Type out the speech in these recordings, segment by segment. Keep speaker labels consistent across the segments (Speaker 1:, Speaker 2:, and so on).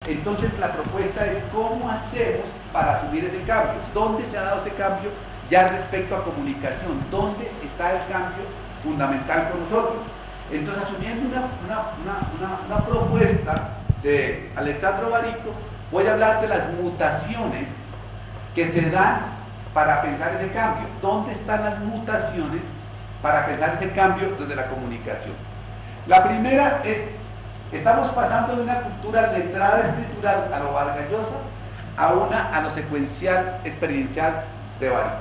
Speaker 1: Entonces la propuesta es cómo hacemos para asumir ese cambio, dónde se ha dado ese cambio ya respecto a comunicación, dónde está el cambio fundamental con nosotros. Entonces, asumiendo una propuesta de Alessandro Baricco, voy a hablar de las mutaciones que se dan para pensar ese cambio. ¿Dónde están las mutaciones para pensar ese cambio desde la comunicación? La primera es, estamos pasando de una cultura letrada escritural a lo Vargas Llosa a lo secuencial experiencial de Baricco.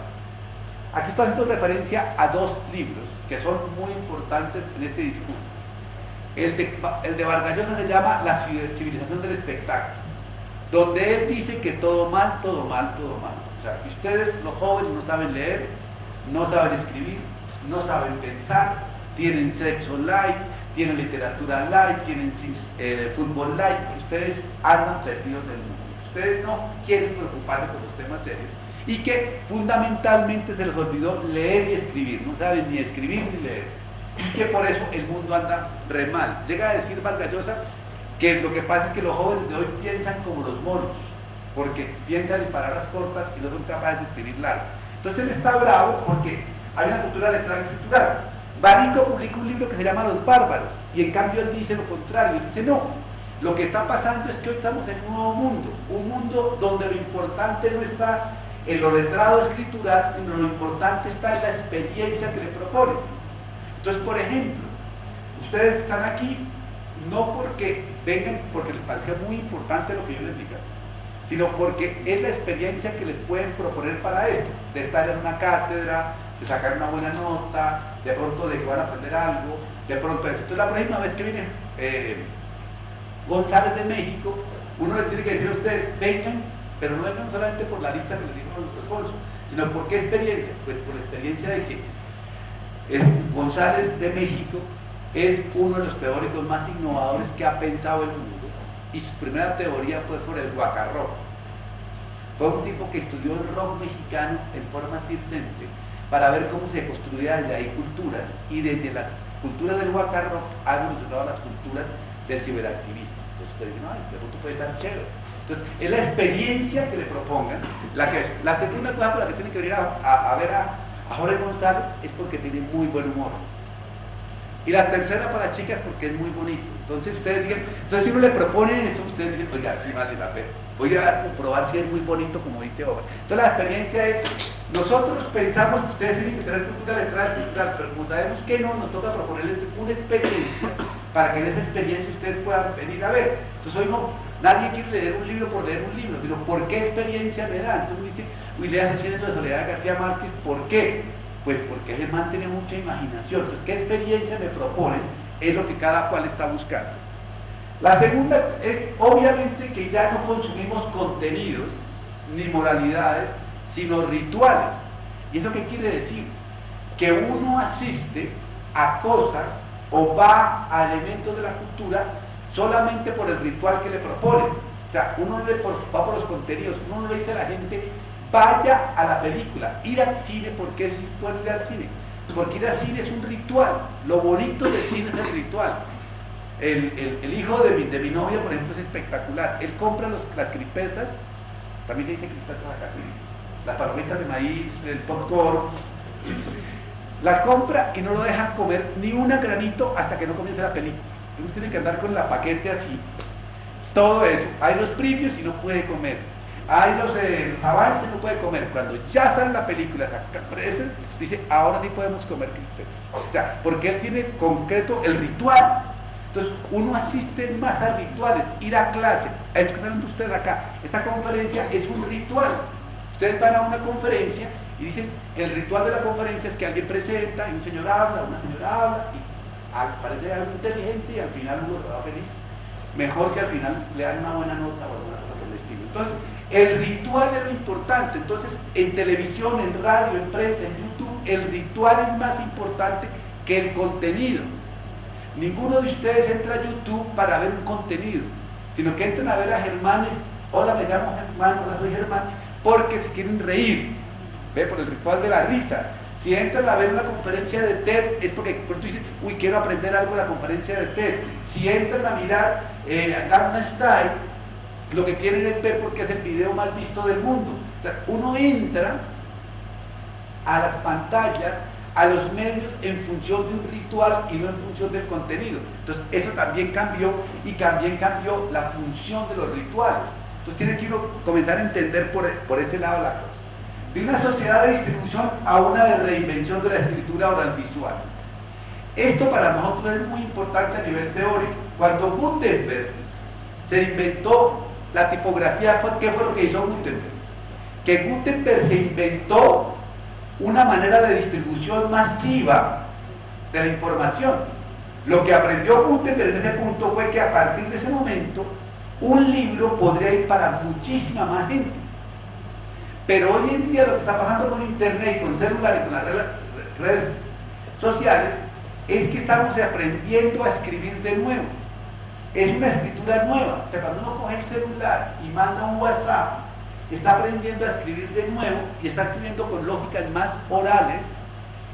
Speaker 1: Aquí estoy haciendo referencia a dos libros que son muy importantes en este discurso. El de Vargas Llosa se llama La civilización del espectáculo, donde él dice que todo mal, todo mal, todo mal. O sea, que ustedes, los jóvenes, no saben leer, no saben escribir, no saben pensar, tienen sexo light, tienen literatura light, tienen fútbol light, ustedes andan perdidos del mundo. Ustedes no quieren preocuparse por los temas serios y que fundamentalmente se les olvidó leer y escribir, no saben ni escribir ni leer, y que por eso el mundo anda re mal. Llega a decir Vargas Llosa que lo que pasa es que los jóvenes de hoy piensan como los monos, porque piensan en palabras cortas y no son capaces de escribir largo. Entonces él está bravo porque hay una cultura letrada escritural. Baricco publica un libro que se llama Los Bárbaros, y en cambio él dice lo contrario, él dice no, lo que está pasando es que hoy estamos en un nuevo mundo, un mundo donde lo importante no está en lo letrado escritural, sino lo importante está en la experiencia que le propone. Entonces, por ejemplo, ustedes están aquí no porque vengan, porque les parezca muy importante lo que yo les diga, sino porque es la experiencia que les pueden proponer para esto, de estar en una cátedra, de sacar una buena nota, de pronto de que van a aprender algo, de pronto eso. Entonces, la próxima vez que viene González de México, uno les tiene que decir a ustedes, vengan, pero no vengan solamente por la lista que les dijo a nuestro esposo, sino por qué experiencia. Pues por la experiencia de que González de México es uno de los teóricos más innovadores que ha pensado el mundo, y su primera teoría fue sobre el guacarrock. Fue un tipo que estudió el rock mexicano en forma circense para ver cómo se construía desde ahí culturas, y desde las culturas del guacarrock ha evolucionado las culturas del ciberactivismo. Entonces ustedes dicen, ay, de pronto puede estar chévere. Entonces, es la experiencia que le propongan. La segunda cosa por la que tiene que venir a ver a Jorge González es porque tiene muy buen humor. Y la tercera para chicas porque es muy bonito. Entonces ustedes digan, entonces si uno le propone eso, ustedes dicen, oiga, sí vale la pena. Voy a comprobar si es muy bonito como dice Obra. Entonces la experiencia es, nosotros pensamos que ustedes tienen que tener cultura letrada escritural, pero como sabemos que no, nos toca proponerles una experiencia para que en esa experiencia ustedes puedan venir a ver. Entonces hoy no, nadie quiere leer un libro por leer un libro, sino ¿por qué experiencia me da? Entonces dice, William Asesinos de Soledad García Márquez, ¿por qué? Pues porque ese man tiene mucha imaginación. Entonces, ¿qué experiencia me proponen? Es lo que cada cual está buscando. La segunda es, obviamente, que ya no consumimos contenidos ni moralidades, sino rituales. ¿Y eso qué quiere decir? Que uno asiste a cosas o va a elementos de la cultura solamente por el ritual que le proponen. O sea, uno va por los contenidos, uno no le dice a la gente, vaya a la película. Ir al cine, ¿por qué es bueno ir al cine? Porque ir al cine es un ritual. Lo bonito del cine es el ritual. El hijo de mi novia, por ejemplo, es espectacular. Él compra las crispetas, también se dice crispetas acá, las palomitas de maíz, el popcorn, las compra y no lo dejan comer ni un granito hasta que no comience la película. Uno tiene que andar con la paquete así. Todo eso. Hay los primios y no puede comer. Hay los avances, no puede comer. Cuando ya sale la película, dice, ahora sí podemos comer crispetas. O sea, porque él tiene concreto el ritual. Entonces, uno asiste más a rituales, ir a clase. A eso que están viendo ustedes acá. Esta conferencia es un ritual. Ustedes van a una conferencia y dicen, el ritual de la conferencia es que alguien presenta, y un señor habla, una señora habla, y parece algo inteligente, y al final uno se va feliz. Mejor si al final le dan una buena nota o alguna cosa por el estilo. Entonces, el ritual es lo importante. Entonces, en televisión, en radio, en prensa, en YouTube, el ritual es más importante que el contenido. Ninguno de ustedes entra a YouTube para ver un contenido, sino que entran a ver a Germán. Hola, me llamo Germán, hola, soy Germán, porque se quieren reír, ¿ve? Por el ritual de la risa. Si entran a ver una conferencia de TED, es porque por tú dices, uy, quiero aprender algo de la conferencia de TED. Si entran a mirar a Gangnam Style, lo que quieren es ver porque es el video más visto del mundo. O sea, uno entra a las pantallas, a los medios en función de un ritual y no en función del contenido. Entonces eso también cambió, y también cambió la función de los rituales. Entonces tiene que uno comenzar a entender por ese lado la cosa. De una sociedad de distribución a una de reinvención de la escritura oral visual. Esto para nosotros es muy importante a nivel teórico. Cuando Gutenberg se inventó la tipografía, ¿qué fue lo que hizo Gutenberg? Que Gutenberg se inventó una manera de distribución masiva de la información. Lo que aprendió Gutenberg en ese punto fue que a partir de ese momento un libro podría ir para muchísima más gente. Pero hoy en día lo que está pasando con internet y con celular y con las redes sociales es que estamos aprendiendo a escribir de nuevo. Es una escritura nueva. O sea, cuando uno coge el celular y manda un WhatsApp, está aprendiendo a escribir de nuevo y está escribiendo con lógicas más orales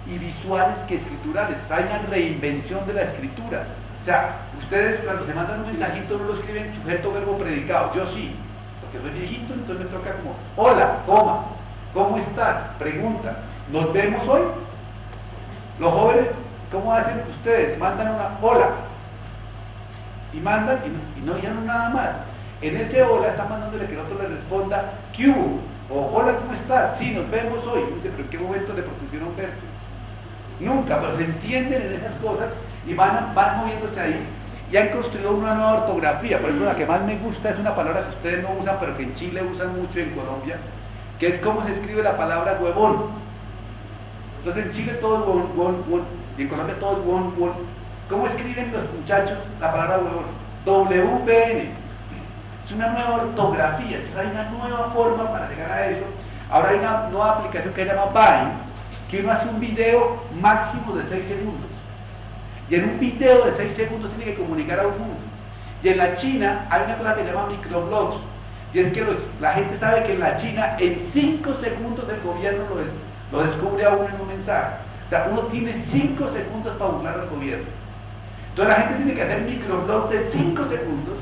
Speaker 1: y visuales que escriturales. Está en la reinvención de la escritura. O sea, ustedes cuando se mandan un mensajito no lo escriben sujeto, verbo, predicado. Yo sí, porque soy viejito, entonces me toca como hola, coma, ¿cómo estás? Pregunta, ¿nos vemos hoy? Los jóvenes, ¿cómo hacen ustedes? Mandan una hola y mandan y no dijeron nada más. En ese hola están mandándole que el otro le responda ¿qué hubo? O hola, ¿cómo estás? Sí, nos vemos hoy. Dice, pero ¿en qué momento le propusieron verse? Nunca, pero se entienden en esas cosas y van moviéndose ahí y han construido una nueva ortografía. Por ejemplo, la que más me gusta es una palabra que ustedes no usan, pero que en Chile usan mucho y en Colombia, que es cómo se escribe la palabra huevón. Entonces en Chile todo es huevón, y en Colombia todo es huevón. ¿Cómo escriben los muchachos la palabra huevón? WPN. Es una nueva ortografía, entonces hay una nueva forma para llegar a eso. Ahora hay una nueva aplicación que se llama Vine, que uno hace un video máximo de 6 segundos. Y en un video de 6 segundos tiene que comunicar a un mundo. Y en la China hay una cosa que se llama microblogs. Y es que la gente sabe que en la China en 5 segundos el gobierno lo descubre a uno en un mensaje. O sea, uno tiene 5 segundos para burlar al gobierno. Entonces la gente tiene que hacer microblogs de 5 segundos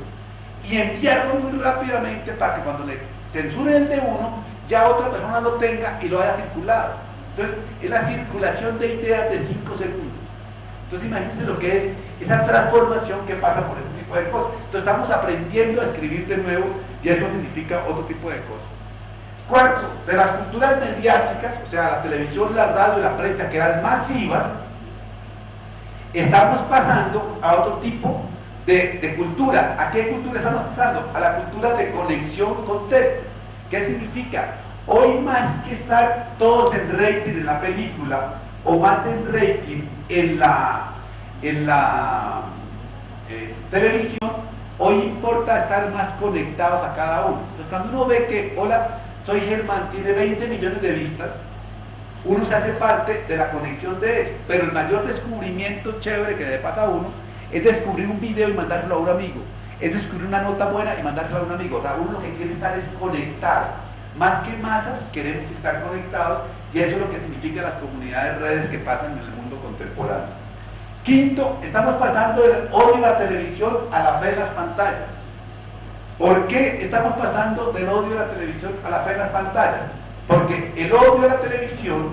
Speaker 1: y enviarlo muy rápidamente para que cuando le censuren el de uno, ya otra persona lo tenga y lo haya circulado. Entonces, es la circulación de ideas de 5 segundos. Entonces, imagínense lo que es esa transformación que pasa por este tipo de cosas. Entonces, estamos aprendiendo a escribir de nuevo y eso significa otro tipo de cosas. Cuarto, de las culturas mediáticas, o sea, la televisión, la radio y la prensa, que eran masivas, estamos pasando a otro tipo de cultura. ¿A qué cultura estamos pasando? A la cultura de conexión con texto. ¿Qué significa? Hoy más que estar todos en rating en la película o más en rating en la televisión, hoy importa estar más conectados a cada uno. Entonces cuando uno ve que, hola, soy Germán, tiene 20 millones de vistas, uno se hace parte de la conexión de eso. Pero el mayor descubrimiento chévere que le pasa a uno es descubrir un video y mandárselo a un amigo, es descubrir una nota buena y mandársela a un amigo. O sea, uno lo que quiere estar es conectado. Más que masas, queremos estar conectados, y eso es lo que significa las comunidades redes que pasan en el mundo contemporáneo. Quinto, estamos pasando del odio a la televisión a la fe en las pantallas. ¿Por qué estamos pasando del odio a la televisión a la fe en las pantallas? Porque el odio a la televisión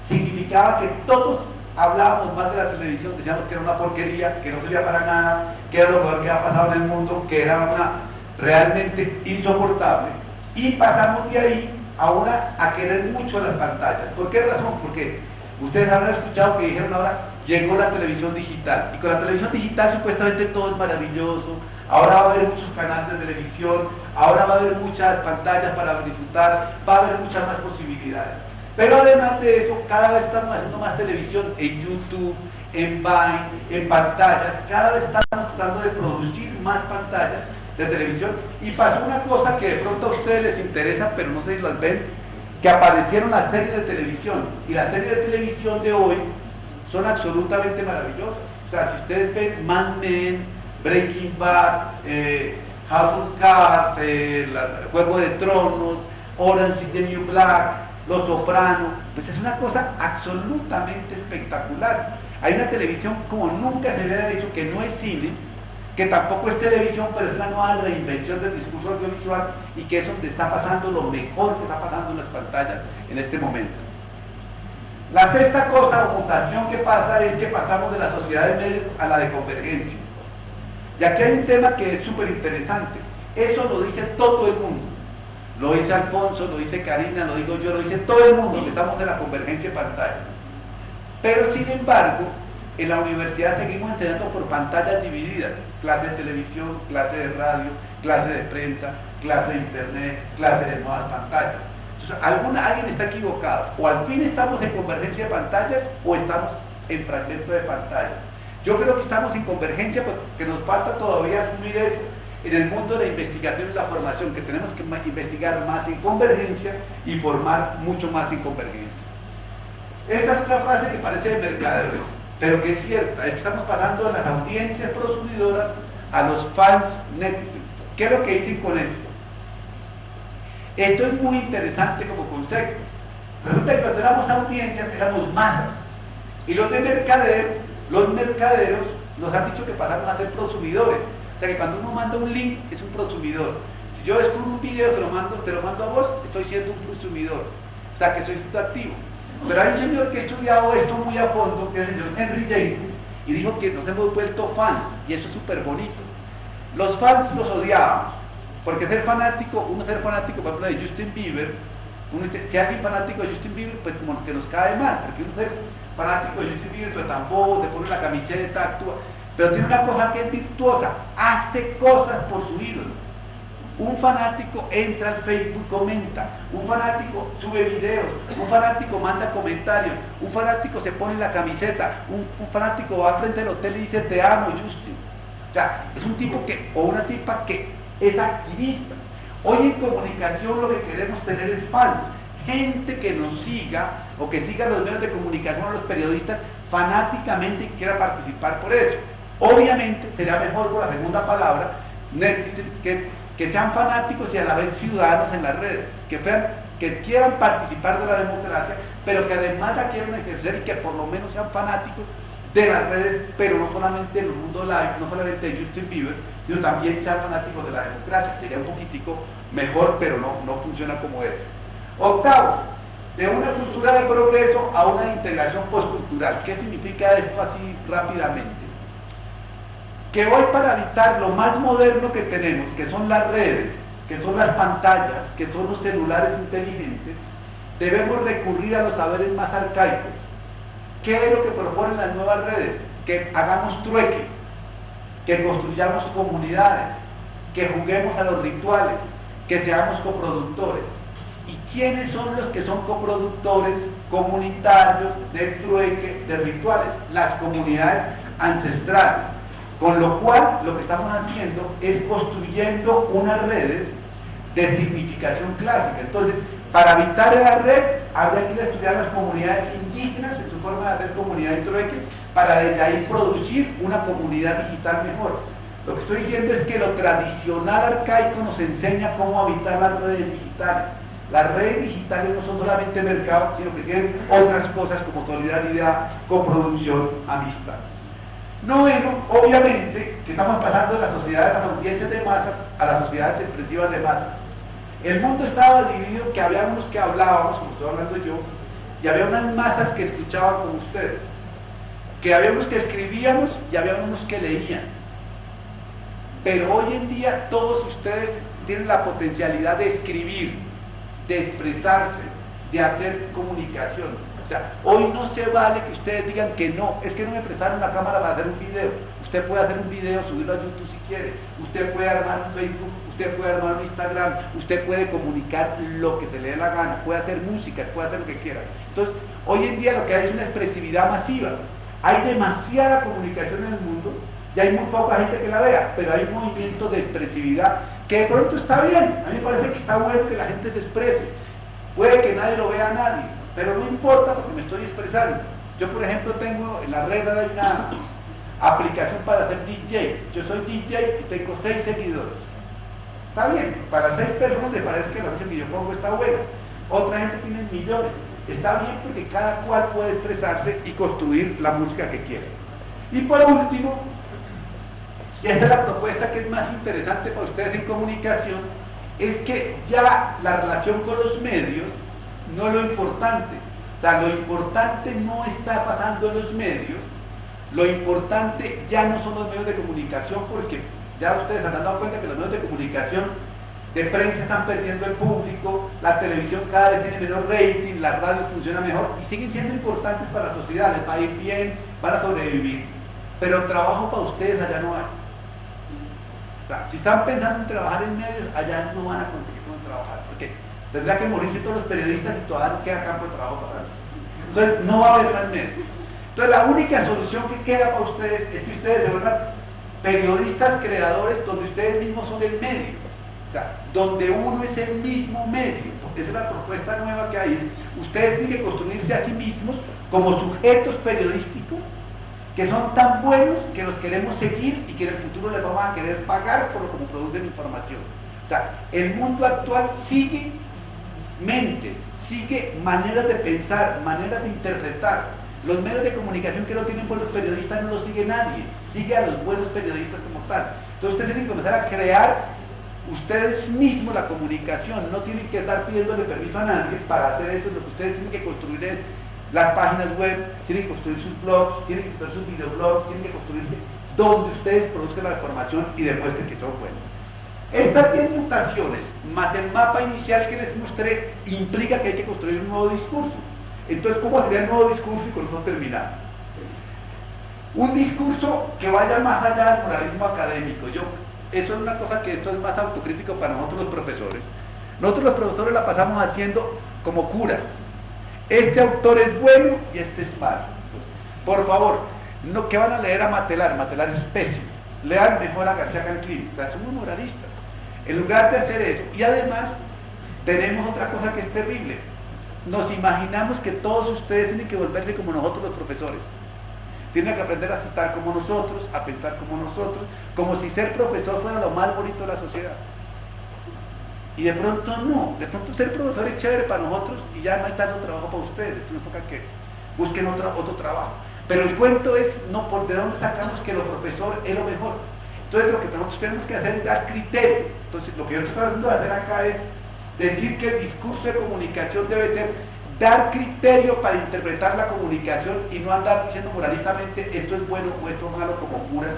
Speaker 1: significaba que todos hablábamos más de la televisión, decíamos que era una porquería, que no servía para nada, que era lo peor que había pasado en el mundo, que era una realmente insoportable, y pasamos de ahí ahora a querer mucho las pantallas. ¿Por qué razón? Porque ustedes habrán escuchado que dijeron ahora, llegó la televisión digital, y con la televisión digital supuestamente todo es maravilloso, ahora va a haber muchos canales de televisión, ahora va a haber muchas pantallas para disfrutar, va a haber muchas más posibilidades. Pero además de eso, cada vez estamos haciendo más televisión en YouTube, en Vine, en pantallas, cada vez estamos tratando de producir más pantallas de televisión, y pasó una cosa que de pronto a ustedes les interesa, pero no sé si las ven, que aparecieron las series de televisión, y las series de televisión de hoy son absolutamente maravillosas. O sea, si ustedes ven Mad Men, Breaking Bad, House of Cards, Juego de Tronos, Orange is the New Black, Los Sopranos, pues es una cosa absolutamente espectacular. Hay una televisión como nunca se le había dicho, que no es cine, que tampoco es televisión, pero es una nueva reinvención del discurso audiovisual y que es donde está pasando lo mejor que está pasando en las pantallas en este momento. La sexta cosa o mutación que pasa es que pasamos de la sociedad de medios a la de convergencia. Y aquí hay un tema que es súper interesante. Eso lo dice todo el mundo. Lo dice Alfonso, lo dice Karina, lo digo yo, lo dice todo el mundo, que estamos de la convergencia de pantallas. Pero sin embargo, en la universidad seguimos enseñando por pantallas divididas, clase de televisión, clase de radio, clase de prensa, clase de internet, clase de nuevas pantallas. Entonces, alguien está equivocado, o al fin estamos en convergencia de pantallas o estamos en fragmento de pantallas. Yo creo que estamos en convergencia porque nos falta todavía asumir eso en el mundo de la investigación y la formación, que tenemos que investigar más en convergencia y formar mucho más en convergencia. Esta es otra frase que parece de mercadeo, pero que es cierta, es que estamos pasando de las audiencias prosumidoras a los fans netizens. ¿Qué es lo que dicen con esto? Esto es muy interesante como concepto. Resulta que cuando éramos audiencias éramos masas, y los mercaderos nos han dicho que pasamos a ser prosumidores. O sea que cuando uno manda un link es un prosumidor. Si yo descubro un video te lo mando a vos, estoy siendo un prosumidor. O sea que soy activo. Pero hay un señor que ha estudiado esto muy a fondo, que es el señor Henry James, y dijo que nos hemos vuelto fans, y eso es súper bonito. Los fans los odiábamos, porque uno ser fanático, por ejemplo, de Justin Bieber, uno dice, si alguien fanático de Justin Bieber, pues como que nos cae mal, porque uno ser fanático de Justin Bieber, pero tampoco se pone la camiseta, actúa. Pero tiene una cosa que es virtuosa, hace cosas por su ídolo. Un fanático entra al Facebook, comenta, un fanático sube videos, un fanático manda comentarios, un fanático se pone la camiseta, un fanático va frente al hotel y dice te amo, Justin. O sea, es un tipo o una tipa que es activista. Hoy en comunicación lo que queremos tener es fans, gente que nos siga o que siga los medios de comunicación o los periodistas fanáticamente y quiera participar por eso. Obviamente sería mejor por la segunda palabra, que sean fanáticos y a la vez ciudadanos en las redes, que quieran participar de la democracia, pero que además la quieran ejercer y que por lo menos sean fanáticos de las redes, pero no solamente en el mundo live, no solamente de Justin Bieber, sino también sean fanáticos de la democracia. Sería un poquitico mejor, pero no funciona como es. Octavo, de una cultura de progreso a una integración postcultural. ¿Qué significa esto así rápidamente? Que hoy, para evitar lo más moderno que tenemos, que son las redes, que son las pantallas, que son los celulares inteligentes, debemos recurrir a los saberes más arcaicos. ¿Qué es lo que proponen las nuevas redes? Que hagamos trueque, que construyamos comunidades, que juguemos a los rituales, que seamos coproductores. ¿Y quiénes son los que son coproductores comunitarios de trueque, de rituales? Las comunidades ancestrales. Con lo cual, lo que estamos haciendo es construyendo unas redes de significación clásica. Entonces, para evitar la red, habría que ir a estudiar las comunidades indígenas en su forma de hacer comunidad de trueque, para desde ahí producir una comunidad digital mejor. Lo que estoy diciendo es que lo tradicional arcaico nos enseña cómo habitar las redes digitales. Las redes digitales no son solamente mercado, sino que tienen otras cosas como solidaridad, coproducción, amistad. Noveno, obviamente, que estamos pasando de la sociedad de las audiencias de masas a las sociedades expresivas de masas. El mundo estaba dividido, que había unos que hablábamos, como estoy hablando yo, y había unas masas que escuchaban como ustedes, que había unos que escribíamos y había unos que leían. Pero hoy en día todos ustedes tienen la potencialidad de escribir, de expresarse, de hacer comunicación. O sea, hoy no se vale que ustedes digan que no, es que no me prestaron la cámara para hacer un video. Usted puede hacer un video, subirlo a YouTube si quiere, usted puede armar un Facebook, usted puede armar un Instagram, usted puede comunicar lo que se le dé la gana, puede hacer música, puede hacer lo que quiera. Entonces, hoy en día lo que hay es una expresividad masiva. Hay demasiada comunicación en el mundo y hay muy poca gente que la vea, pero hay un movimiento de expresividad que de pronto está bien. A mí me parece que está bueno que la gente se exprese. Puede que nadie lo vea a nadie, pero no importa porque me estoy expresando. Yo, por ejemplo, tengo en la red de una aplicación para hacer DJ. Yo soy DJ y tengo 6 seguidores. Está bien, para 6 personas les parece que la música que yo pongo está buena. Otra gente tiene millones. Está bien porque cada cual puede expresarse y construir la música que quiere. Y por último, y esta es la propuesta que es más interesante para ustedes en comunicación, es que ya la relación con los medios no es lo importante. O sea, lo importante no está pasando en los medios, lo importante ya no son los medios de comunicación, porque ya ustedes se han dado cuenta que los medios de comunicación de prensa están perdiendo el público, la televisión cada vez tiene menor rating, la radio funciona mejor y siguen siendo importantes para la sociedad, les va a ir bien, van a sobrevivir, pero trabajo para ustedes allá no hay. O sea, si están pensando en trabajar en medios, allá no van a conseguir cómo trabajar, porque tendrá que morirse todos los periodistas y todavía no queda campo de trabajo para ellos. Entonces no va a haber más medios. Entonces la única solución que queda para ustedes es que ustedes se vuelvan periodistas creadores donde ustedes mismos son el medio. O sea, donde uno es el mismo medio. Esa es la propuesta nueva que hay. Ustedes tienen que construirse a sí mismos como sujetos periodísticos que son tan buenos que los queremos seguir y que en el futuro les vamos a querer pagar por lo que producen información. O sea, el mundo actual sigue mentes, sigue maneras de pensar, maneras de interpretar. Los medios de comunicación que no tienen buenos periodistas no los sigue nadie, sigue a los buenos periodistas como tal. Entonces ustedes tienen que comenzar a crear ustedes mismos la comunicación, no tienen que estar pidiéndole permiso a nadie para hacer eso. Lo que ustedes tienen que construir es las páginas web, tienen que construir sus blogs, tienen que construir sus videoblogs, tienen que construirse donde ustedes produzcan la información y demuestren que son buenos. Estas 10 mutaciones, más el mapa inicial que les mostré, implica que hay que construir un nuevo discurso. Entonces, ¿cómo sería el nuevo discurso y con eso terminar? Un discurso que vaya más allá del moralismo académico. Eso es una cosa que esto es más autocrítico para nosotros los profesores. Nosotros los profesores la pasamos haciendo como curas. Este autor es bueno y este es malo. Entonces, por favor, no, ¿qué van a leer a Matelar? Matelar es pésimo. Lean mejor a García Canclín. O sea, somos moralistas. En lugar de hacer eso, y además tenemos otra cosa que es terrible. Nos imaginamos que todos ustedes tienen que volverse como nosotros los profesores. Tienen que aprender a citar como nosotros, a pensar como nosotros, como si ser profesor fuera lo más bonito de la sociedad. Y de pronto no, de pronto ser profesor es chévere para nosotros y ya no hay tanto trabajo para ustedes, entonces toca que busquen otro trabajo. Pero el cuento es, no, ¿por de dónde sacamos que lo profesor es lo mejor? Entonces lo que nosotros tenemos que hacer es dar criterio. Entonces lo que yo estoy tratando de hacer acá es decir que el discurso de comunicación debe ser dar criterio para interpretar la comunicación y no andar diciendo moralistamente esto es bueno o esto es malo como curas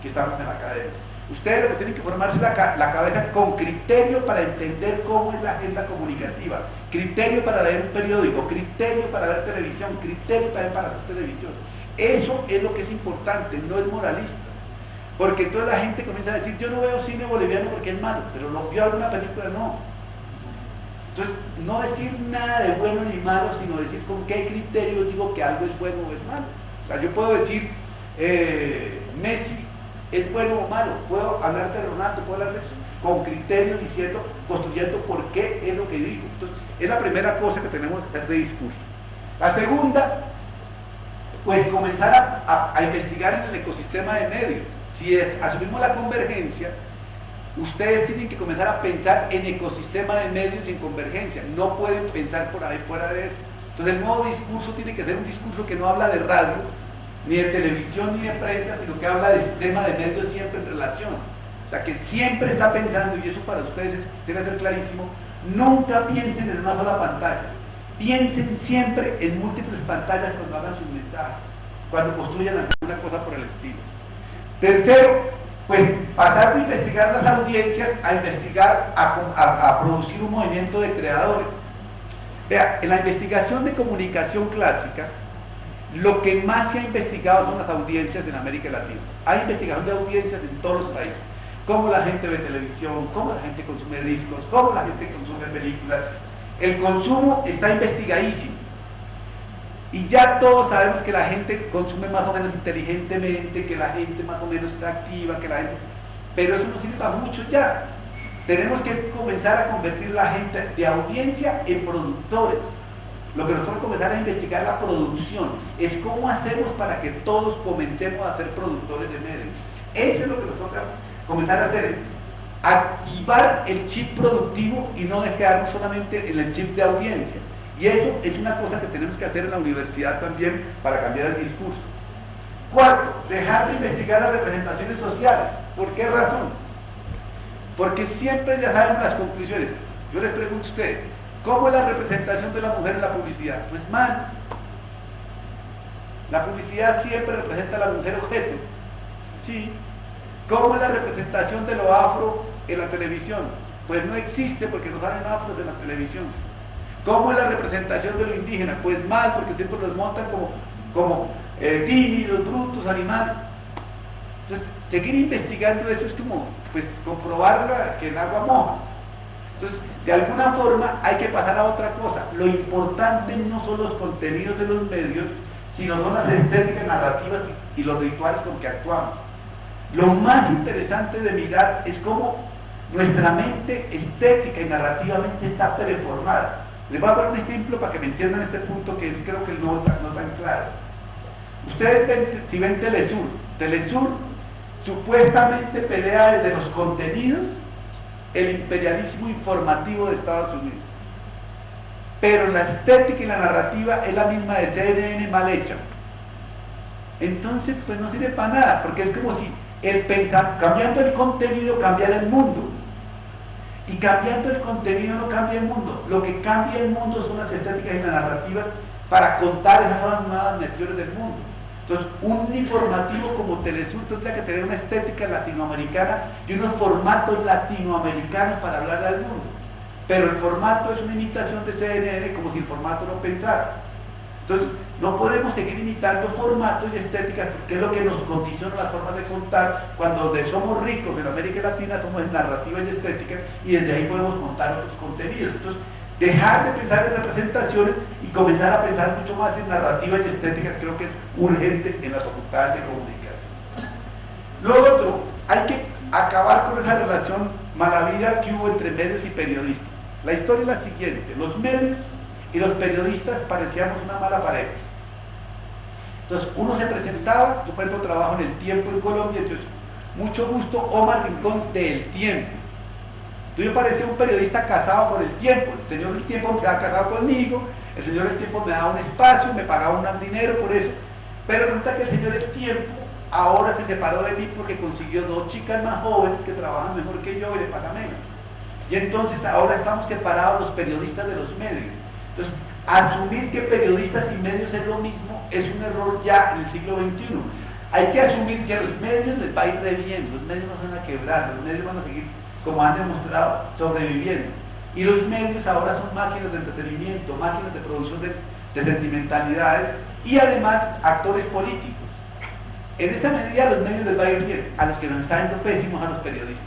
Speaker 1: que estamos en la academia. Ustedes lo que tienen que formarse la cabeza con criterio para entender cómo es la agenda comunicativa, criterio para leer un periódico, criterio para ver televisión, criterio también para hacer televisión. Eso es lo que es importante, no es moralista. Porque toda la gente comienza a decir, yo no veo cine boliviano porque es malo, pero lo vio alguna película, no. Entonces, no decir nada de bueno ni malo, sino decir con qué criterio digo que algo es bueno o es malo. O sea, yo puedo decir, Messi es bueno o malo, puedo hablar de Ronaldo, puedo hablar con criterio diciendo, construyendo por qué es lo que digo. Entonces, es la primera cosa que tenemos que hacer de discurso. La segunda, pues comenzar a investigar en el ecosistema de medios. Si asumimos la convergencia, ustedes tienen que comenzar a pensar en ecosistema de medios y en convergencia. No pueden pensar por ahí fuera de eso. Entonces el nuevo discurso tiene que ser un discurso que no habla de radio, ni de televisión, ni de prensa, sino que habla de sistema de medios siempre en relación. O sea, que siempre está pensando, y eso para ustedes debe ser clarísimo, nunca piensen en una sola pantalla. Piensen siempre en múltiples pantallas cuando hagan sus mensajes, cuando construyan alguna cosa por el estilo. Tercero, pues pasar de investigar las audiencias a investigar, a producir un movimiento de creadores. Vea, en la investigación de comunicación clásica, lo que más se ha investigado son las audiencias en América Latina. Hay investigación de audiencias en todos los países. Cómo la gente ve televisión, cómo la gente consume discos, cómo la gente consume películas. El consumo está investigadísimo. Y ya todos sabemos que la gente consume más o menos inteligentemente, que la gente más o menos es activa, que la gente... Pero eso no sirve para mucho ya. Tenemos que comenzar a convertir la gente de audiencia en productores. Lo que nosotros comenzar a investigar es la producción. Es cómo hacemos para que todos comencemos a ser productores de medios. Eso es lo que nosotros comenzar a hacer, es activar el chip productivo y no quedarnos solamente en el chip de audiencia. Y eso es una cosa que tenemos que hacer en la universidad también para cambiar el discurso. Cuarto, dejar de investigar las representaciones sociales. ¿Por qué razón? Porque siempre ya sabemos las conclusiones. Yo les pregunto a ustedes, ¿cómo es la representación de la mujer en la publicidad? Pues mal. La publicidad siempre representa a la mujer objeto. Sí. ¿Cómo es la representación de lo afro en la televisión? Pues no existe porque no salen afros en la televisión. ¿Cómo es la representación de lo indígena? Pues mal, porque siempre los montan como tímidos, brutos, animales. Entonces, seguir investigando eso es como, pues, comprobar que el agua moja. Entonces, de alguna forma hay que pasar a otra cosa. Lo importante no son los contenidos de los medios, sino son las estéticas narrativas y los rituales con que actuamos. Lo más interesante de mirar es cómo nuestra mente estética y narrativamente está preformada. Les voy a dar un ejemplo para que me entiendan este punto que creo que no tan claro. Ustedes ven, si ven Telesur supuestamente pelea desde los contenidos el imperialismo informativo de Estados Unidos. Pero la estética y la narrativa es la misma de CNN mal hecha. Entonces, pues no sirve para nada, porque es como si cambiando el contenido cambiara el mundo. Y cambiando el contenido no cambia el mundo. Lo que cambia el mundo son las estéticas y las narrativas para contar esas nuevas lecciones del mundo. Entonces, un informativo como Telesur tendría que tener una estética latinoamericana y unos formatos latinoamericanos para hablar al mundo. Pero el formato es una imitación de CNN como si el formato no pensara. Entonces, no podemos seguir imitando formatos y estéticas porque es lo que nos condiciona las formas de contar. Cuando somos ricos en América Latina somos en narrativas y estéticas y desde ahí podemos contar otros contenidos. Entonces, dejar de pensar en representaciones y comenzar a pensar mucho más en narrativas y estéticas creo que es urgente en las facultades de comunicación. Lo otro, hay que acabar con esa relación malavida que hubo entre medios y periodistas. La historia es la siguiente: los medios y los periodistas parecíamos una mala pareja. Entonces uno se presentaba, yo por ejemplo trabajo en El Tiempo en Colombia, entonces mucho gusto, Omar Rincón de El Tiempo. Entonces yo parecía un periodista casado con El Tiempo. El señor El Tiempo se había casado conmigo, el señor El Tiempo me daba un espacio, me pagaba un dinero por eso, pero resulta que el señor El Tiempo ahora se separó de mí porque consiguió 2 chicas más jóvenes que trabajan mejor que yo y le pagan menos. Y entonces ahora estamos separados los periodistas de los medios. Entonces, asumir que periodistas y medios es lo mismo es un error ya en el siglo XXI. Hay que asumir que a los medios les va a ir re bien, los medios no se van a quebrar, los medios van a seguir, como han demostrado, sobreviviendo. Y los medios ahora son máquinas de entretenimiento, máquinas de producción de sentimentalidades y además actores políticos. En esta medida a los medios les va a ir bien, a los que nos están yendo pésimos a los periodistas.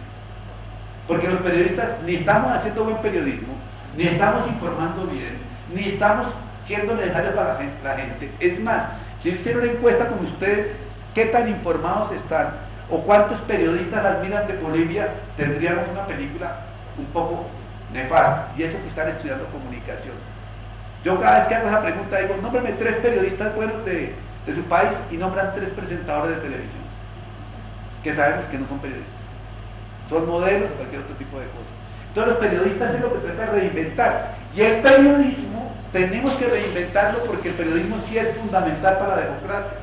Speaker 1: Porque los periodistas ni estamos haciendo buen periodismo, ni estamos informando bien, ni estamos siendo necesarios para la gente. Es más, si hiciera una encuesta con ustedes, ¿qué tan informados están? ¿O cuántos periodistas admiran de Bolivia? Tendríamos una película un poco nefasta, y eso que están estudiando comunicación. Yo cada vez que hago esa pregunta digo, nómbrame 3 periodistas buenos de su país y nombran 3 presentadores de televisión, que sabemos que no son periodistas, son modelos o cualquier otro tipo de cosas. Entonces los periodistas es lo que tratan de reinventar, y el periodismo tenemos que reinventarlo porque el periodismo sí es fundamental para la democracia,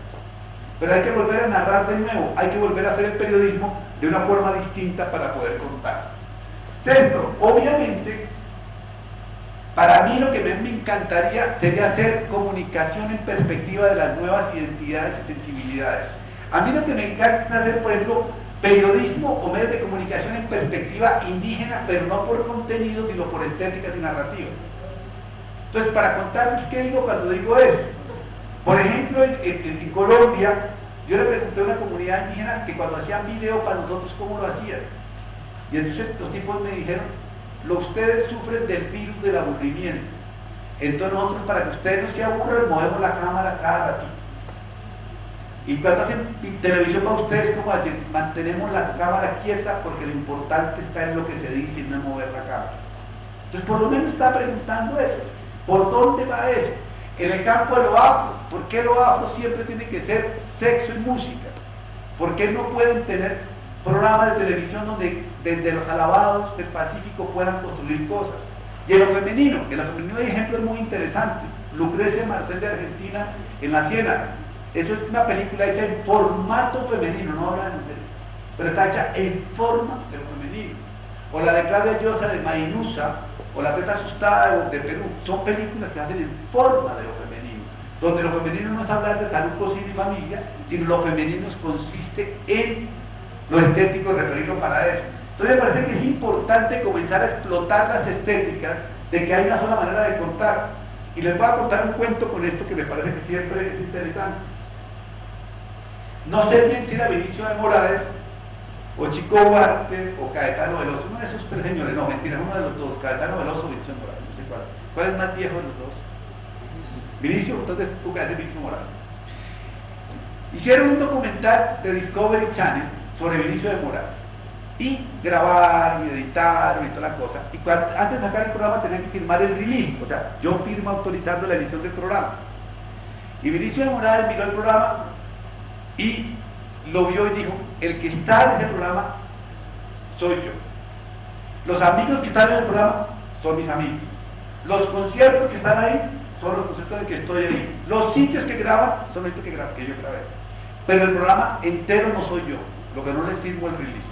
Speaker 1: pero hay que volver a narrar de nuevo, hay que volver a hacer el periodismo de una forma distinta para poder contar. Sexto, obviamente, para mí lo que me encantaría sería hacer comunicación en perspectiva de las nuevas identidades y sensibilidades. A mí lo que me encanta es hacer, por ejemplo, periodismo o medios de comunicación en perspectiva indígena, pero no por contenido, sino por estéticas y narrativas. Entonces, para contarles qué digo cuando digo eso, por ejemplo, en Colombia, yo le pregunté a una comunidad indígena que cuando hacían video para nosotros, ¿cómo lo hacían? Y entonces los tipos me dijeron, ustedes sufren del virus del aburrimiento, entonces nosotros, para que ustedes no se aburran, movemos la cámara cada ratito. Y cuando hacen televisión para ustedes, ¿cómo decir? Mantenemos la cámara quieta porque lo importante está en lo que se dice y no en mover la cámara. Entonces, por lo menos está preguntando eso. ¿Por dónde va eso? En el campo de lo afro, ¿por qué lo afro siempre tiene que ser sexo y música? ¿Por qué no pueden tener programas de televisión donde desde los alabados del Pacífico puedan construir cosas? Y en lo femenino hay ejemplos muy interesantes. Lucrecia Martel de Argentina en La Ciénaga. Eso es una película hecha en formato femenino, no habla de mujeres, pero está hecha en forma de lo femenino. O la de Claudia Llosa de Mainusa, o La Teta Asustada de Perú, son películas que hacen en forma de lo femenino, donde lo femenino no es hablar de salud, cocina y familia, sino lo femenino consiste en lo estético, referirlo para eso. Entonces me parece que es importante comenzar a explotar las estéticas de que hay una sola manera de contar. Y les voy a contar un cuento con esto que me parece que siempre es interesante. No sé bien si era Vinicio de Moraes, o Chico Huarte, o Caetano Veloso, uno de esos tres señores, no, mentira, uno de los dos, Caetano Veloso o Vinicio de Moraes, no sé cuál. ¿Cuál es más viejo de los dos? Vinicio, entonces tú caes de Vinicio Moraes. Hicieron un documental de Discovery Channel sobre Vinicio de Moraes. Y grabaron y editaron y toda la cosa. Y antes de sacar el programa tenían que firmar el release, o sea, yo firmo autorizando la edición del programa. Y Vinicio de Moraes miró el programa y lo vio y dijo: el que está en ese programa soy yo. Los amigos que están en el programa son mis amigos. Los conciertos que están ahí son los conciertos en que estoy ahí. Los sitios que graban son estos que yo grabé. Pero el programa entero no soy yo, lo que no les firmo el release.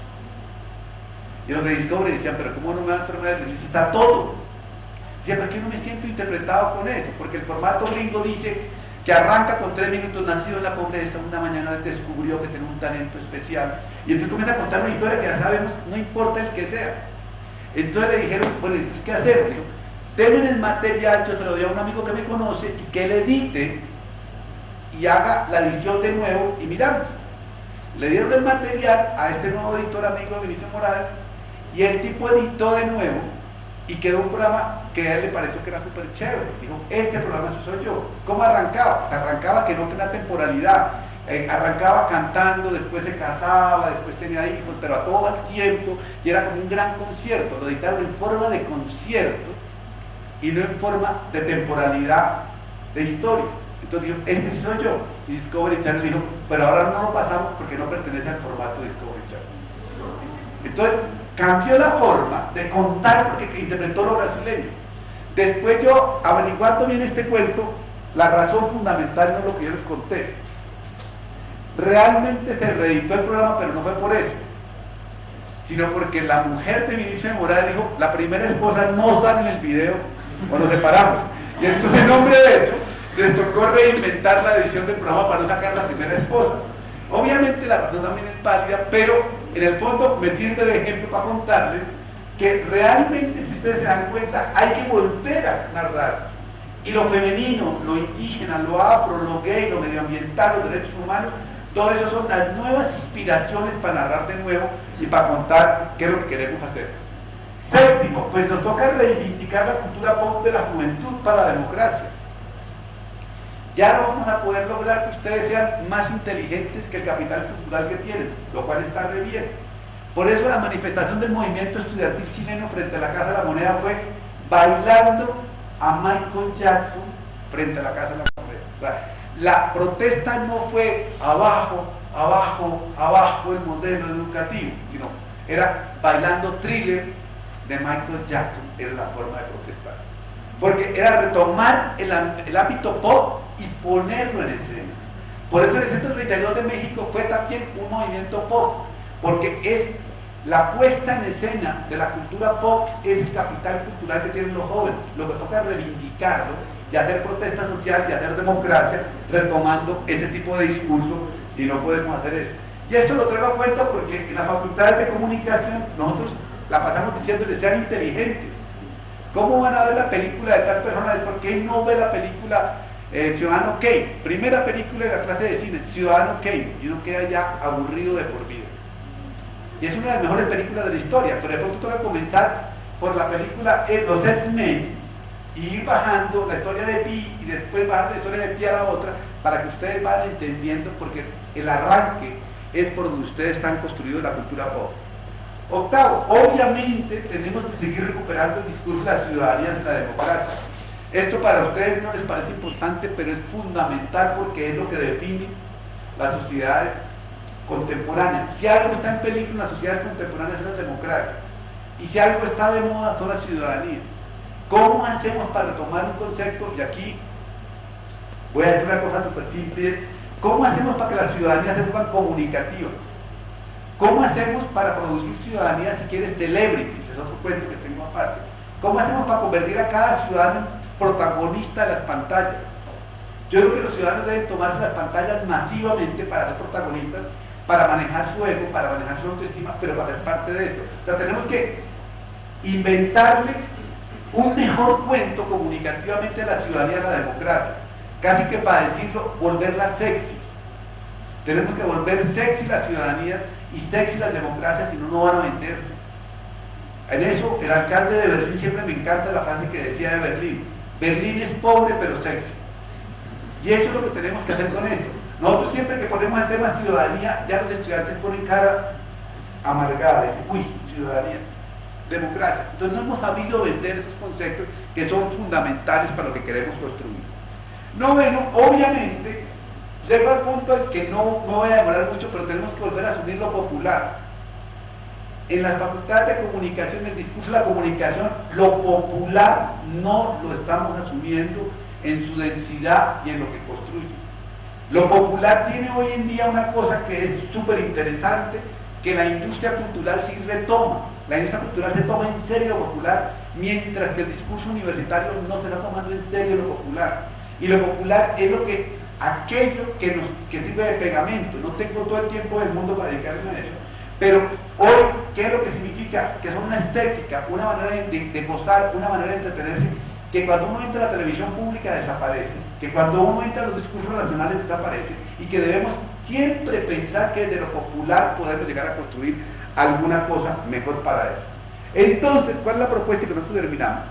Speaker 1: Y los de Discovery decían: pero ¿cómo no me van a firmar el release? Está todo. Decían: ¿por qué no me siento interpretado con eso? Porque el formato gringo dice que arranca con 3 minutos, nacido en la pobreza, una mañana descubrió que tenía un talento especial, y entonces comienza a contar una historia que ya sabemos, no importa el que sea. Entonces le dijeron: bueno, entonces ¿qué hacemos? Dijo: denme el material, yo se lo doy a un amigo que me conoce y que él edite y haga la edición de nuevo y miramos. Le dieron el material a este nuevo editor amigo de Vinicio Morales y el tipo editó de nuevo y quedó un programa que a él le pareció que era súper chévere. Dijo: este programa sí soy yo. ¿Cómo arrancaba? Arrancaba que no tenía temporalidad, arrancaba cantando, después se casaba, después tenía hijos, pero a todo el tiempo, y era como un gran concierto. Lo editaron en forma de concierto y no en forma de temporalidad de historia. Entonces dijo: este sí soy yo. Y Discovery Channel dijo: pero ahora no lo pasamos porque no pertenece al formato de Discovery Channel. Entonces cambió la forma de contar porque interpretó lo brasileño. Después yo, averiguando bien este cuento, la razón fundamental no es lo que yo les conté. Realmente se reeditó el programa, pero no fue por eso, sino porque la mujer de Vinicio de Moraes dijo: la primera esposa no sale en el video cuando nos separamos. Y entonces, en nombre de eso, les tocó reinventar la edición del programa para no sacar la primera esposa. Obviamente la razón también es válida, pero en el fondo me sirve de ejemplo para contarles que realmente, si ustedes se dan cuenta, hay que volver a narrar. Y lo femenino, lo indígena, lo afro, lo gay, lo medioambiental, los derechos humanos, todo eso son las nuevas inspiraciones para narrar de nuevo y para contar qué es lo que queremos hacer. Séptimo, pues nos toca reivindicar la cultura pop de la juventud para la democracia. Ya no vamos a poder lograr que ustedes sean más inteligentes que el capital cultural que tienen, lo cual está re bien. Por eso la manifestación del movimiento estudiantil chileno frente a la Casa de la Moneda fue bailando a Michael Jackson frente a la Casa de la Moneda. La protesta no fue abajo, abajo, abajo el modelo educativo, sino era bailando Thriller de Michael Jackson, era la forma de protestar. Porque era retomar el ámbito pop y ponerlo en escena. Por eso el 132 de México fue también un movimiento pop, porque es la puesta en escena de la cultura pop, es el capital cultural que tienen los jóvenes. Lo que toca es reivindicarlo y hacer protesta social y hacer democracia, retomando ese tipo de discurso, si no podemos hacer eso. Y esto lo traigo a cuenta porque en las facultades de comunicación nosotros la pasamos diciéndoles: sean inteligentes. ¿Cómo van a ver la película de tal persona? ¿Por qué no ve la película Ciudadano Kane? Primera película de la clase de cine, Ciudadano Kane, y uno queda ya aburrido de por vida. Y es una de las mejores películas de la historia, pero de pronto toca comenzar por la película Los X-Men y ir bajando la historia de Pi y después bajar la historia de Pi a la otra para que ustedes vayan entendiendo, porque el arranque es por donde ustedes están construidos la cultura pop. Octavo, obviamente tenemos que seguir recuperando el discurso de la ciudadanía de la democracia. Esto para ustedes no les parece importante, pero es fundamental porque es lo que define las sociedades contemporáneas. Si algo está en peligro en las sociedades contemporáneas es la democracia, y si algo está de moda son las ciudadanías. ¿Cómo hacemos para retomar un concepto? Y aquí voy a decir una cosa súper simple: ¿Cómo hacemos para que las ciudadanías se vuelvan comunicativas? ¿Cómo hacemos para producir ciudadanía, si quieres, celebrities? Es otro cuento que tengo aparte. ¿Cómo hacemos para convertir a cada ciudadano en protagonista de las pantallas? Yo creo que los ciudadanos deben tomarse las pantallas masivamente para ser protagonistas, para manejar su ego, para manejar su autoestima, pero para ser parte de esto. O sea, tenemos que inventarle un mejor cuento comunicativamente a la ciudadanía y a la democracia, casi que para decirlo, volverlas sexys. Tenemos que volver sexy las ciudadanías y sexy las democracias, si no, no van a venderse. En eso, el alcalde de Berlín, siempre me encanta la frase que decía de Berlín: Berlín es pobre pero sexy. Y eso es lo que tenemos que hacer con esto. Nosotros siempre que ponemos el tema ciudadanía, ya los estudiantes ponen cara amargada, dicen, uy, ciudadanía, democracia. Entonces no hemos sabido vender esos conceptos que son fundamentales para lo que queremos construir. Noveno, obviamente, llego al punto al que no me voy a demorar mucho, pero tenemos que volver a asumir lo popular. En las facultades de comunicación, en el discurso de la comunicación, lo popular no lo estamos asumiendo en su densidad y en lo que construye. Lo popular tiene hoy en día una cosa que es súper interesante, que la industria cultural sí retoma. La industria cultural se toma en serio lo popular, mientras que el discurso universitario no se está tomando en serio lo popular. Y lo popular es lo que, aquello que sirve de pegamento. No tengo todo el tiempo del mundo para dedicarme a eso. Pero hoy, ¿qué es lo que significa? Que son una estética, una manera de gozar, una manera de entretenerse, que cuando uno entra a la televisión pública desaparece, que cuando uno entra a los discursos nacionales desaparece, y que debemos siempre pensar que desde lo popular podemos llegar a construir alguna cosa mejor para eso. Entonces, ¿cuál es la propuesta que nosotros terminamos?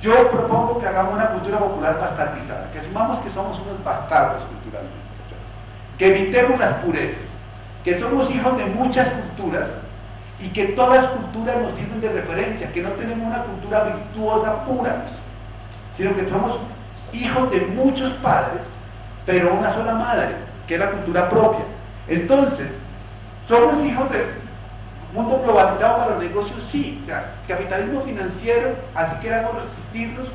Speaker 1: Yo propongo que hagamos una cultura popular bastardizada, que asumamos que somos unos bastardos culturalmente, que evitemos las purezas, que somos hijos de muchas culturas y que todas las culturas nos sirven de referencia, que no tenemos una cultura virtuosa pura, sino que somos hijos de muchos padres, pero una sola madre, que es la cultura propia. Entonces, somos hijos del mundo globalizado para los negocios, sí, o sea, capitalismo financiero, así queramos resistirlos,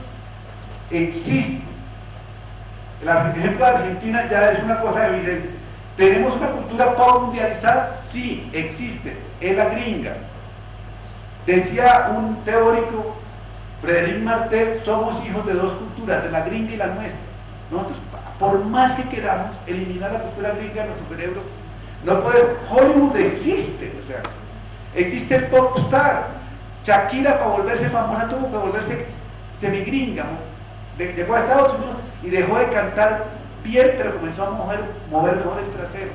Speaker 1: existe. El ejemplo de Argentina ya es una cosa evidente. ¿Tenemos una cultura poco mundializada? Sí, existe, es la gringa. Decía un teórico, Frédéric Martel, somos hijos de dos culturas, de la gringa y la nuestra. Nosotros, por más que queramos eliminar la cultura gringa de nuestro cerebro, no podemos. Hollywood existe, o sea, existe el pop star. Shakira, para volverse famosa, tuvo que volverse semigringa. Llegó a Estados Unidos y dejó de cantar bien, pero comenzó a mover mejor el trasero.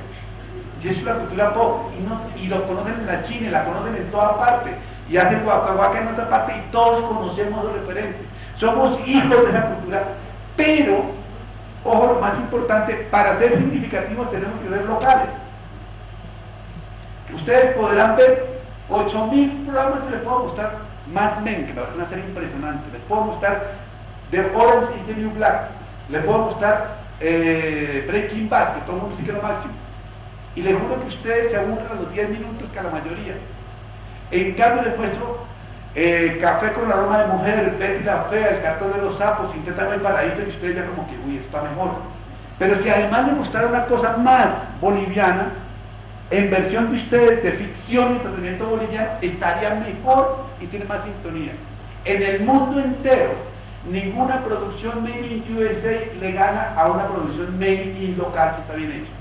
Speaker 1: Y eso es la cultura pop, y lo conocen en la China, la conocen en toda parte, y hacen guacahuaca en otra parte, y todos conocemos los referentes. Somos hijos de esa cultura, pero, ojo, lo más importante, para ser significativos tenemos que ser locales. Ustedes podrán ver 8.000 programas que les puedo mostrar, Mad Men, que va a ser una serie impresionante, les puedo mostrar The Orange is the New Black, les puedo mostrar Breaking Bad, que todo el mundo dice que es lo máximo, y les juro que ustedes se aburren a los 10 minutos que a la mayoría. En cambio les muestro Café con aroma de mujer, Betty la fea, El cartón de los sapos, Inténtame el paraíso, y ustedes ya como que, uy, está mejor. Pero si además de mostrar una cosa más boliviana, en versión de ustedes, de ficción y entretenimiento boliviano, estaría mejor y tiene más sintonía. En el mundo entero, ninguna producción made in USA le gana a una producción made in local si está bien hecha.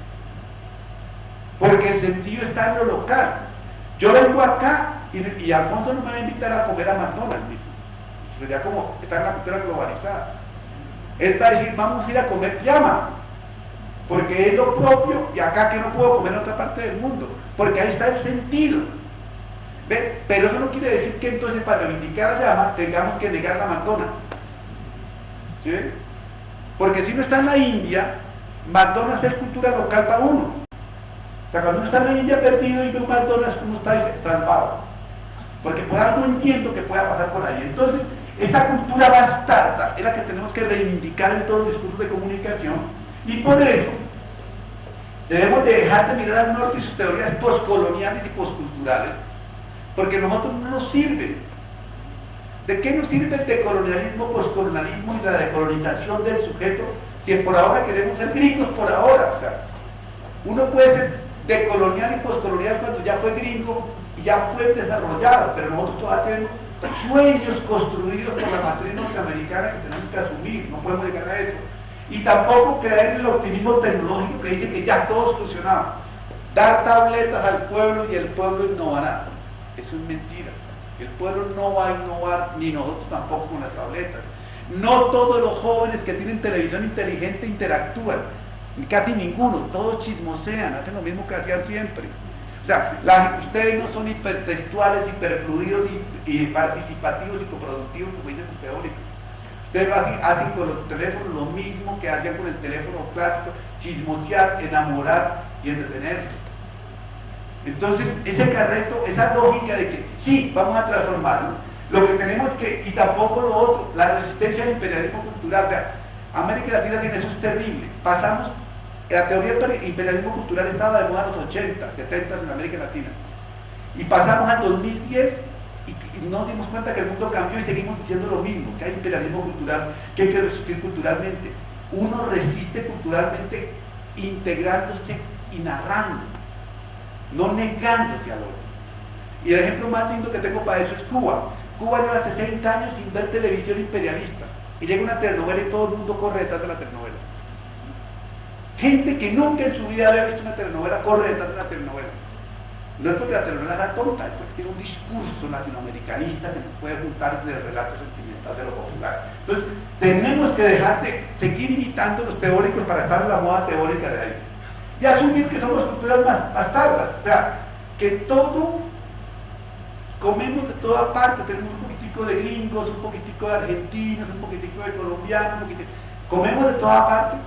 Speaker 1: Porque el sentido está en lo local. Yo vengo acá y Alfonso no me va a invitar a comer a McDonald's, mismo. Sería como estar en la cultura globalizada. Él va a decir, vamos a ir a comer llama, porque es lo propio, y acá que no puedo comer en otra parte del mundo, porque ahí está el sentido. ¿Ven? Pero eso no quiere decir que entonces para reivindicar la llama tengamos que negar la McDonald's. ¿Sí? Porque si uno está en la India, McDonald's es cultura local para uno. O sea, cuando uno está en la India perdido y ve un McDonald's, uno está estampado. Porque por algo entiendo que pueda pasar por ahí. Entonces, esta cultura bastarda es la que tenemos que reivindicar en todos los discursos de comunicación, y por eso debemos de dejar de mirar al norte y sus teorías postcoloniales y postculturales, porque a nosotros no nos sirve. ¿De qué nos sirve el decolonialismo, postcolonialismo y la decolonización del sujeto si por ahora queremos ser gringos por ahora? O sea, Uno puede ser decolonial y postcolonial cuando ya fue gringo y ya fue desarrollado, pero nosotros todavía tenemos sueños construidos por la matriz norteamericana que tenemos que asumir, no podemos llegar a eso. Y tampoco creer en el optimismo tecnológico que dice que ya todo es solucionado. Dar tabletas al pueblo y el pueblo innovará. Eso es mentira. El pueblo no va a innovar, ni nosotros tampoco con las tabletas. No todos los jóvenes que tienen televisión inteligente interactúan, casi ninguno, todos chismosean, hacen lo mismo que hacían siempre. O sea, ustedes no son hipertextuales, hiperfluidos y participativos y coproductivos como dicen los teóricos. Ustedes hacen con los teléfonos lo mismo que hacían con el teléfono clásico, chismosear, enamorar y entretenerse. Entonces, ese carreto, esa lógica de que sí, vamos a transformarlo, lo que tenemos que, y tampoco lo otro, la resistencia al imperialismo cultural. O sea, América Latina tiene eso, es terrible. Pasamos, la teoría del imperialismo cultural estaba de moda en los 80, 70 en América Latina. Y pasamos al 2010 y nos dimos cuenta que el mundo cambió y seguimos diciendo lo mismo, que hay imperialismo cultural, que hay que resistir culturalmente. Uno resiste culturalmente integrándose y narrando, no negándose al otro. Y el ejemplo más lindo que tengo para eso es Cuba. Cuba lleva 60 años sin ver televisión imperialista. Y llega una telenovela y todo el mundo corre detrás de la telenovela. Gente que nunca en su vida había visto una telenovela corre detrás de la telenovela. No es porque la telenovela sea tonta, es porque tiene un discurso latinoamericanista que nos puede juntar de relatos sentimentales de lo popular. Entonces, tenemos que dejar de seguir imitando los teóricos para estar en la moda teórica de ahí. Y asumir que somos culturas más tardas. O sea, que todo comemos de toda parte, tenemos un poquitico de gringos, un poquitico de argentinos, un poquitico de colombianos, comemos de toda parte,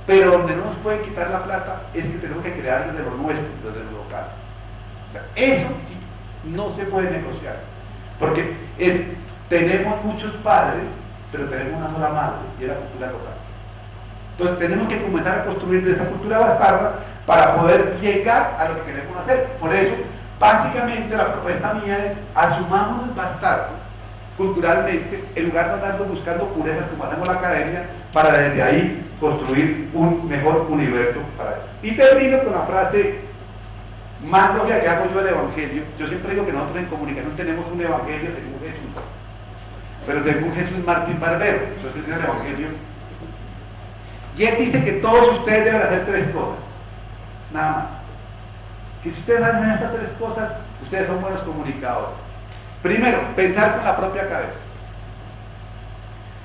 Speaker 1: pero donde no nos pueden quitar la plata es que tenemos que crear desde lo nuestro, desde lo local. O sea, eso sí no se puede negociar, porque tenemos muchos padres, pero tenemos una sola madre, y es la cultura local. Entonces tenemos que comenzar a construir de esa cultura bastarda para poder llegar a lo que queremos hacer. Por eso, básicamente la propuesta mía es asumamos el bastardo culturalmente, en lugar de andar buscando purezas como hacemos en la academia, para desde ahí construir un mejor universo para eso. Y termino con la frase más lógica que hago yo del Evangelio. Yo siempre digo que nosotros en comunicación tenemos un Evangelio según Jesús, pero según Jesús Martín Barbero, entonces es el Evangelio. Y él dice que todos ustedes deben hacer tres cosas, nada más. Que si ustedes hacen estas tres cosas, ustedes son buenos comunicadores. Primero, pensar con la propia cabeza.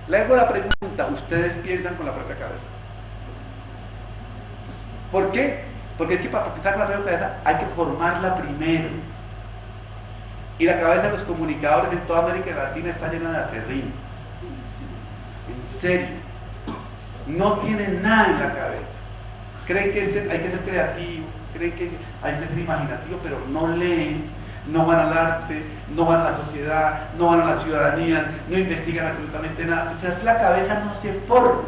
Speaker 1: Le hago la pregunta, ¿ustedes piensan con la propia cabeza? ¿Por qué? Porque es que para pensar con la propia cabeza hay que formarla primero. Y la cabeza de los comunicadores en toda América Latina está llena de acerrín. En serio. No tienen nada en la cabeza. Creen que hay que ser creativo, creen que hay que ser imaginativo, pero no leen, no van al arte, no van a la sociedad, no van a la ciudadanía, no investigan absolutamente nada. O sea, la cabeza no se forma.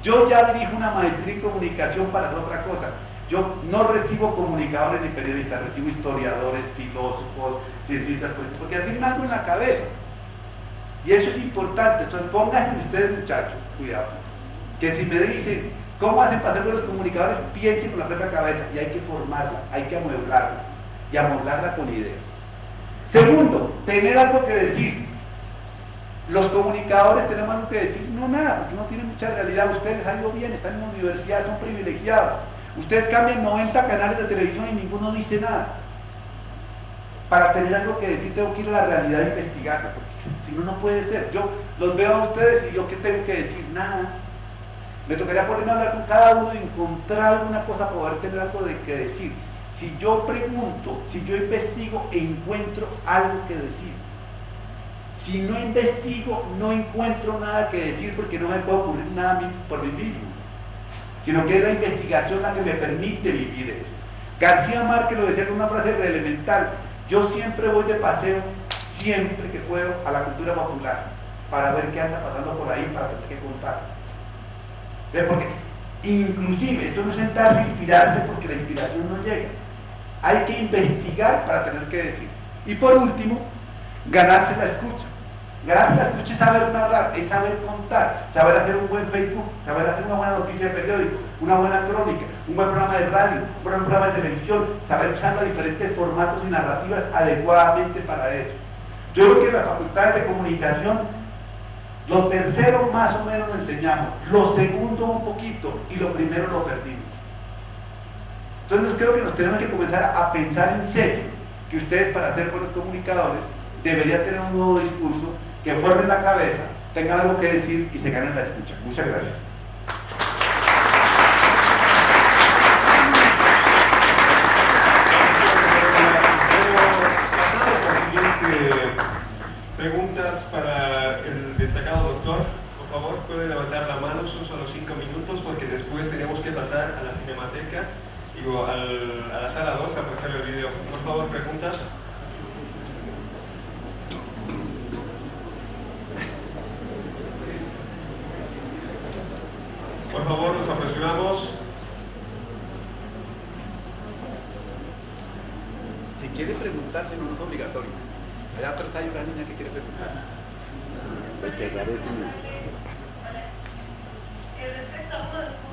Speaker 1: Yo ya dirijo una maestría en comunicación para hacer otra cosa. Yo no recibo comunicadores ni periodistas, recibo historiadores, filósofos, cientistas, porque tienen algo en la cabeza. Y eso es importante. Entonces pónganse ustedes, muchachos, cuidado. Que si me dicen, ¿cómo hacen para ser buenos comunicadores? Piensen con la propia cabeza, y hay que formarla, hay que amueblarla, y amoblarla con ideas. Segundo, tener algo que decir. Los comunicadores tenemos algo que decir, no nada, porque no tienen mucha realidad. Ustedes les ha ido bien, están en la universidad, son privilegiados. Ustedes cambian 90 canales de televisión y ninguno dice nada. Para tener algo que decir tengo que ir a la realidad a investigarla, porque si no, no puede ser. Yo los veo a ustedes y yo ¿qué tengo que decir? Nada. Me tocaría ponerme a hablar con cada uno y encontrar alguna cosa para poder tener algo de que decir. Si yo pregunto, si yo investigo, encuentro algo que decir. Si no investigo, no encuentro nada que decir porque no me puede ocurrir nada a mí por mí mismo, sino que es la investigación la que me permite vivir eso. García Márquez lo decía con una frase elemental: yo siempre voy de paseo, siempre que puedo, a la cultura popular, para ver qué anda pasando por ahí, para tener que contar. Porque inclusive esto no es sentarse a inspirarse porque la inspiración no llega. Hay que investigar para tener que decir. Y por último, ganarse la escucha. Gracias a escucha es saber narrar, es saber contar, saber hacer un buen Facebook, saber hacer una buena noticia de periódico, una buena crónica, un buen programa de radio, un buen programa de televisión, saber usar diferentes formatos y narrativas adecuadamente para eso. Yo creo que en las facultades de comunicación, lo tercero más o menos lo enseñamos, lo segundo un poquito y lo primero lo perdimos. Entonces creo que nos tenemos que comenzar a pensar en serio que ustedes, para ser buenos comunicadores, deberían tener un nuevo discurso que formen la cabeza, tengan algo que decir y se ganen la escucha. Muchas gracias.
Speaker 2: Pasamos a la siguiente preguntas para el destacado doctor. Por favor, puede levantar la mano, son solo 5 minutos porque después tenemos que pasar a la cinemateca, a la sala 2 a pasar el video. Por favor, preguntas. Por favor, nos apresuramos.
Speaker 1: Si quiere preguntar, si no es obligatorio. Allá atrás hay una niña que quiere preguntar.
Speaker 3: Pues que agradece.
Speaker 4: Respecto a uno de los